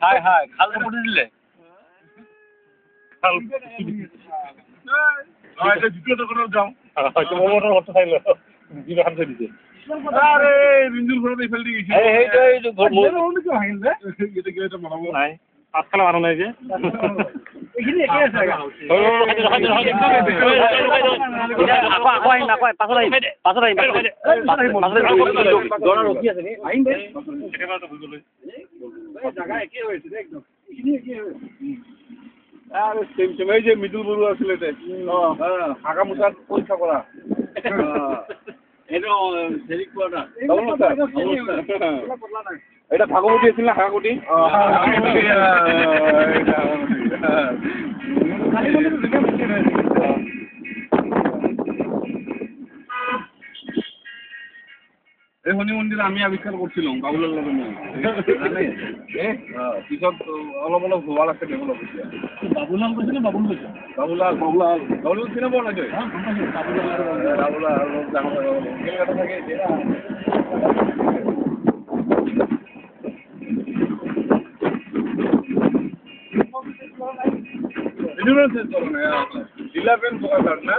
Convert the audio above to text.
হাই হাই খালে পড়ে দিলে খাল এটা দ্বিতীয়টা করে যাও হয়তো মোমোটা করতে চাইলো জিরো হাতে দিতে আরে রিঞ্জুর ঘরে ফেল দিয়ে গেছি এই তো মোমো কি ভাঙিল রে এটা কি এটা বানাবো নাই আজকাল বানানো নাই যে এখানে একে আছে জায়গা একে হয়েছে একদম এখানে একে হয়েছে আর সেম সেম এই যে মিডল বড়ু আছিল এতে হাগা মুসার পরীক্ষা করা এটা সেরিক কোয়াটা এটা ভাগবতী আছিল না হাগাগুটি এই শনি মন্দির আমি আবিষ্কার করছিলাম বাবুলার লগে পিছত অলপ অলপ হওয়ার আছে ডেভেলপ হচ্ছে বাবুলাল কৈছে না বাবুল কৈছে বাবুলাল বাবুলাল বাবুলাল চিনা পোৱা নাই বাবুলাল কলকাতা থাকে ইউনিভাৰ্সিটি চলে না 11 না